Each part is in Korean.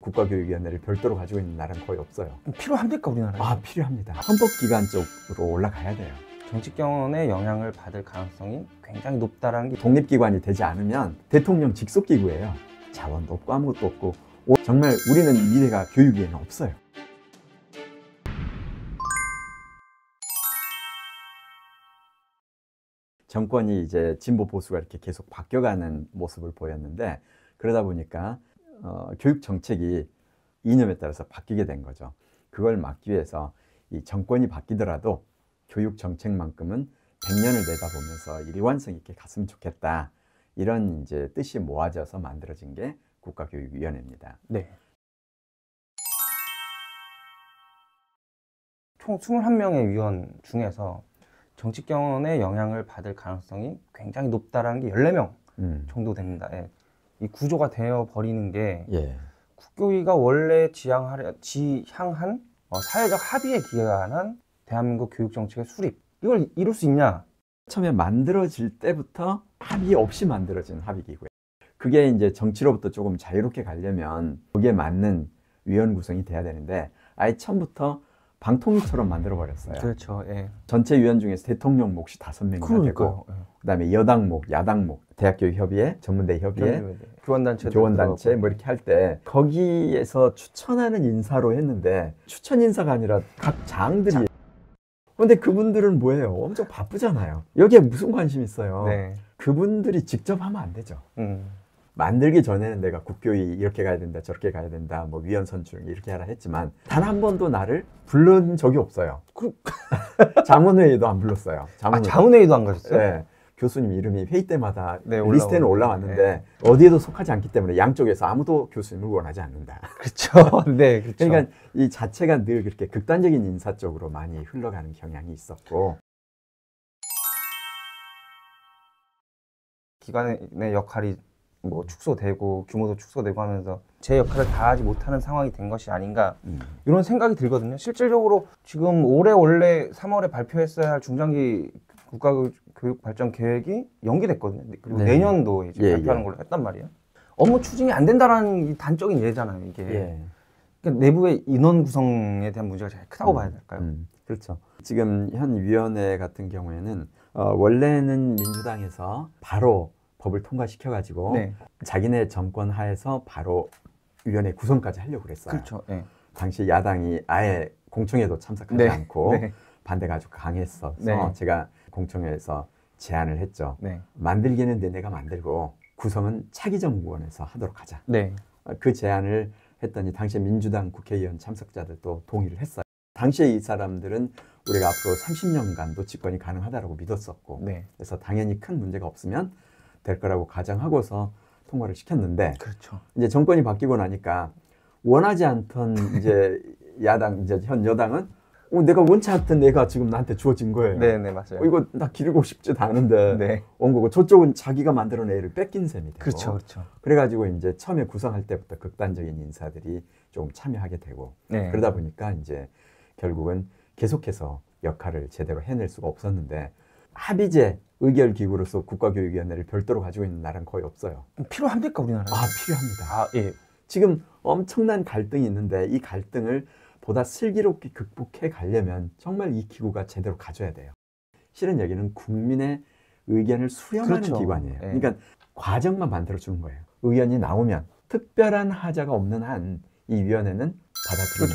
국가교육위원회를 별도로 가지고 있는 나라는 거의 없어요. 필요합니까, 우리나라에? 아, 필요합니다. 헌법기관 쪽으로 올라가야 돼요. 정치권의 영향을 받을 가능성이 굉장히 높다라는 게 독립기관이 되지 않으면 대통령 직속기구예요. 자원도 없고 아무것도 없고 정말 우리는 미래가 교육위에는 없어요. 정권이 이제 진보 보수가 이렇게 계속 바뀌어가는 모습을 보였는데 그러다 보니까 교육 정책이 이념에 따라서 바뀌게 된 거죠. 그걸 막기 위해서 이 정권이 바뀌더라도 교육 정책만큼은 100년을 내다보면서 일관성 있게 갔으면 좋겠다. 이런 이제 뜻이 모아져서 만들어진 게 국가교육위원회입니다. 네. 총 21명의 위원 중에서 정치권의 영향을 받을 가능성이 굉장히 높다라는 게 14명 정도 됩니다. 예. 이 구조가 되어 버리는 게 국교위가 원래 지향한 사회적 합의에 기여한 대한민국 교육 정책의 수립, 이걸 이룰 수 있냐? 처음에 만들어질 때부터 합의 없이 만들어진 합의기구예요. 그게 이제 정치로부터 조금 자유롭게 가려면 거기에 맞는 위원 구성이 돼야 되는데 아예 처음부터 방통위처럼 만들어버렸어요. 그렇죠. 예. 전체 위원 중에서 대통령 몫이 5명이나 되고 그다음에 여당 몫, 야당 몫, 대학교육협의회, 전문대협의회, 교원단체 뭐 이렇게 할 때 거기에서 추천하는 인사로 했는데 추천 인사가 아니라 각 장들이 근데 그분들은 뭐예요? 엄청 바쁘잖아요. 여기에 무슨 관심 있어요? 네. 그분들이 직접 하면 안 되죠. 만들기 전에는 내가 국교위 이렇게 가야 된다, 저렇게 가야 된다, 뭐 위원 선출 이렇게 하라 했지만 단 한 번도 나를 부른 적이 없어요. 자문회의도 안 불렀어요. 자문회의도 안 가셨어요? 네. 교수님 이름이 회의 때마다 리스트에는 올라왔는데 어디에도 속하지 않기 때문에 양쪽에서 아무도 교수님을 원하지 않는다. 그렇죠. 네, 그렇죠. 그러니까 이 자체가 늘 그렇게 극단적인 인사 쪽으로 많이 흘러가는 경향이 있었고 기관의 역할이 뭐 축소되고 규모도 축소되고 하면서 제 역할을 다하지 못하는 상황이 된 것이 아닌가 이런 생각이 들거든요. 실질적으로 지금 올해 원래 3월에 발표했어야 할 중장기 국가교육 발전 계획이 연기됐거든요. 그리고 내년도 이제 발표하는 걸로 했단 말이에요. 업무 추진이 안 된다라는 이 단적인 예잖아요. 이게 그러니까 내부의 인원 구성에 대한 문제가 제일 크다고 봐야 될까요? 그렇죠. 지금 현 위원회 같은 경우에는 원래는 민주당에서 바로 법을 통과시켜가지고 자기네 정권 하에서 바로 위원회 구성까지 하려고 그랬어요. 그렇죠. 당시 야당이 아예 공청회도 참석하지 않고 반대가 아주 강했어서 제가 공청회에서 제안을 했죠. 만들기는 내가 만들고 구성은 차기 정부원에서 하도록 하자. 그 제안을 했더니 당시 민주당 국회의원 참석자들도 동의를 했어요. 당시에 이 사람들은 우리가 앞으로 30년간 노치권이 가능하다고 믿었었고 그래서 당연히 큰 문제가 없으면 될 거라고 가정하고서 통과를 시켰는데 이제 정권이 바뀌고 나니까 원하지 않던 이제 야당 이제 현 여당은 내가 원치 않던 애가 지금 나한테 주어진 거예요. 맞아요. 이거 나 기르고 싶지도 않은데 온 거고 저쪽은 자기가 만들어낸 애를 뺏긴 셈이 되고. 그렇죠. 그래가지고 이제 처음에 구성할 때부터 극단적인 인사들이 좀 참여하게 되고 그러다 보니까 이제 결국은 계속해서 역할을 제대로 해낼 수가 없었는데 합의제 의결기구로서 국가교육위원회를 별도로 가지고 있는 나라는 거의 없어요. 필요합니까, 우리나라에? 필요합니다. 지금 엄청난 갈등이 있는데 이 갈등을 보다 슬기롭게 극복해 가려면 정말 이 기구가 제대로 가져야 돼요. 실은 여기는 국민의 의견을 수렴하는 기관이에요. 그러니까 과정만 만들어주는 거예요. 의견이 나오면 특별한 하자가 없는 한 이 위원회는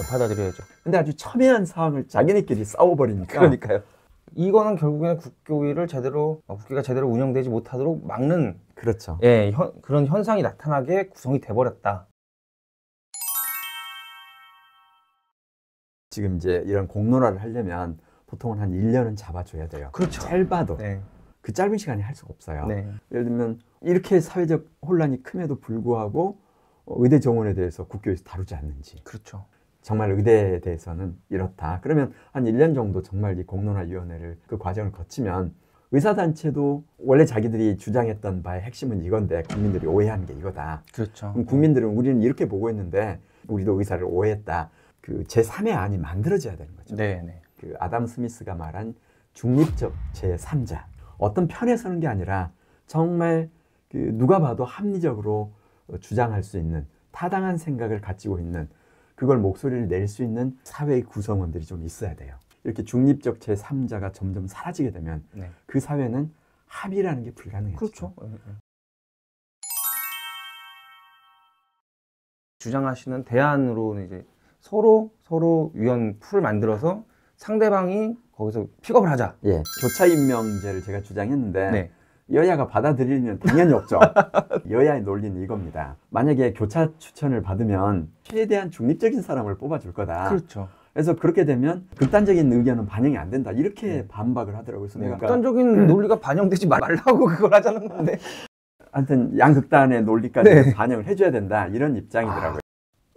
받아들여야죠. 근데 아주 첨예한 사항을 자기네끼리 싸워버리니까. 그러니까요. 이거는 결국에는 국교위가 제대로 운영되지 못하도록 막는 그런 현상이 나타나게 구성이 돼버렸다. 지금 이제 이런 공론화를 하려면 보통은 한 1년은 잡아줘야 돼요. 짧아도. 그 짧은 시간에 할 수가 없어요. 예를 들면 이렇게 사회적 혼란이 큼에도 불구하고 의대 정원에 대해서 국교에서 다루지 않는지. 정말 의대에 대해서는 이렇다. 그러면 한 1년 정도 정말 이 공론화위원회를 그 과정을 거치면 의사단체도 원래 자기들이 주장했던 바의 핵심은 이건데 국민들이 오해하는 게 이거다. 그럼 국민들은 우리는 이렇게 보고 있는데 우리도 의사를 오해했다. 그 제3의 안이 만들어져야 되는 거죠. 그 아담 스미스가 말한 중립적 제3자. 어떤 편에 서는 게 아니라 정말 그 누가 봐도 합리적으로 주장할 수 있는 타당한 생각을 가지고 있는 그걸 목소리를 낼 수 있는 사회의 구성원들이 좀 있어야 돼요. 이렇게 중립적 제3자가 점점 사라지게 되면 네. 그 사회는 합의라는 게 불가능해지죠. 그렇죠. 주장하시는 대안으로는 이제 서로 위원 풀을 만들어서 상대방이 거기서 픽업을 하자. 예, 교차 임명제를 제가 주장했는데 네. 여야가 받아들이면 당연히 없죠. 여야의 논리는 이겁니다. 만약에 교차 추천을 받으면 최대한 중립적인 사람을 뽑아줄 거다. 그렇죠. 그래서 그렇게 되면 극단적인 의견은 반영이 안 된다. 이렇게 반박을 하더라고요. 그래서 내가 극단적인 논리가 반영되지 말라고 그걸 하자는 건데. 하여튼 양극단의 논리까지 네. 반영을 해줘야 된다. 이런 입장이더라고요.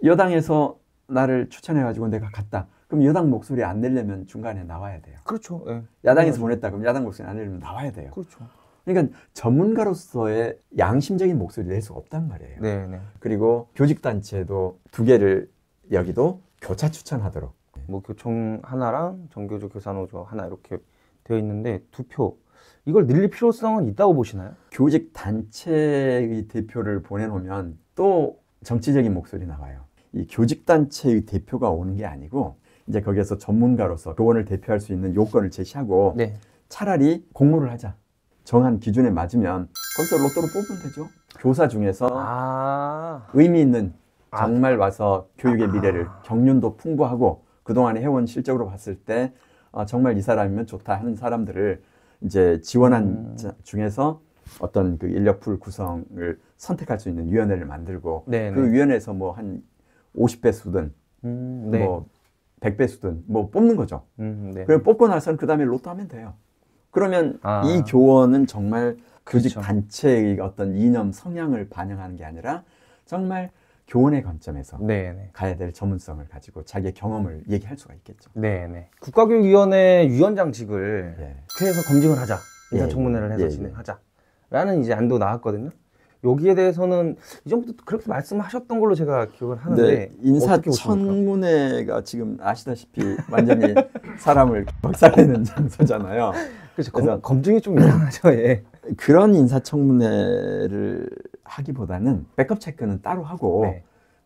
여당에서 나를 추천해가지고 내가 갔다. 그럼 여당 목소리 안 내려면 중간에 나와야 돼요. 그렇죠. 네. 야당에서 보냈다. 그럼 야당 목소리 안 내려면 나와야 돼요. 그렇죠. 그러니까 전문가로서의 양심적인 목소리를 낼 수가 없단 말이에요. 네. 그리고 교직단체도 두 개를 여기도 교차 추천하도록. 뭐 교총 하나랑 정교조 교사노조 하나 이렇게 되어 있는데 2표. 이걸 늘릴 필요성은 있다고 보시나요? 교직단체의 대표를 보내놓으면 또 정치적인 목소리 나와요. 이 교직단체의 대표가 오는 게 아니고 이제 거기에서 전문가로서 교원을 대표할 수 있는 요건을 제시하고 네. 차라리 공모를 하자. 정한 기준에 맞으면 거기서 로또로 뽑으면 되죠. 교사 중에서 의미 있는 정말 와서 교육의 미래를 경륜도 풍부하고 그동안에 해온 실적으로 봤을 때 정말 이 사람이면 좋다 하는 사람들을 이제 지원한 중에서 어떤 그 인력풀 구성을 선택할 수 있는 위원회를 만들고 그 위원회에서 뭐 한 50배 수든 뭐 100배 수든 뭐 뽑는 거죠. 그럼 뽑고 나서는 그 다음에 로또 하면 돼요. 그러면 이 교원은 정말 교직 단체의 어떤 이념 성향을 반영하는 게 아니라 정말 교원의 관점에서 가야 될 전문성을 가지고 자기의 경험을 얘기할 수가 있겠죠. 국가교육위원회 위원장직을 국회에서 검증을 하자. 인사청문회를 해서 진행하자라는 이제 안도 나왔거든요. 여기에 대해서는 이전부터 그렇게 말씀하셨던 걸로 제가 기억을 하는데 인사청문회가 지금 아시다시피 완전히 사람을 박살내는 장소잖아요. 그래서 검증이 좀 이상하죠. 그런 인사청문회를 하기보다는 백업 체크는 따로 하고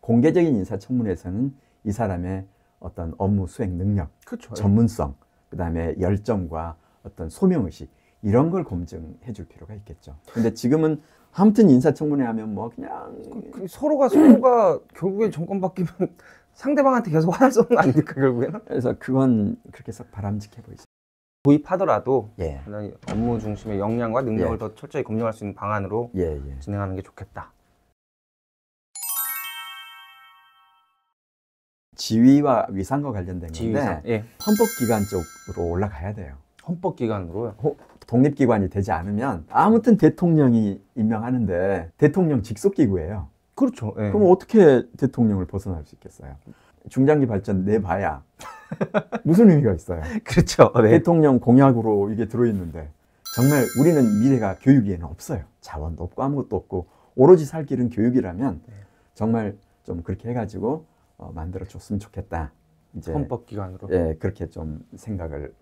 공개적인 인사청문회에서는 이 사람의 어떤 업무 수행 능력, 전문성, 그다음에 열정과 어떤 소명의식 이런 걸 검증해 줄 필요가 있겠죠. 근데 지금은 아무튼 인사청문회 하면 뭐 그냥 서로가 결국에 정권 바뀌면 상대방한테 계속 화날 수 없는 거 아닙니까 결국에는? 그래서 그건 그렇게 썩 바람직해 보이죠. 도입하더라도 업무 중심의 역량과 능력을 더 철저히 검증할 수 있는 방안으로 진행하는 게 좋겠다. 지위와 위상과 관련된 건데 헌법기관 쪽으로 올라가야 돼요. 헌법기관으로요? 독립기관이 되지 않으면 아무튼 대통령이 임명하는데 대통령 직속기구예요. 그렇죠. 그럼 어떻게 대통령을 벗어날 수 있겠어요? 중장기 발전 내봐야 무슨 의미가 있어요? 그렇죠. 대통령 공약으로 이게 들어있는데 정말 우리는 미래가 교육에는 없어요. 자원도 없고 아무것도 없고 오로지 살 길은 교육이라면 정말 좀 그렇게 해가지고 만들어 줬으면 좋겠다. 이제 헌법기관으로. 그렇게 좀 생각을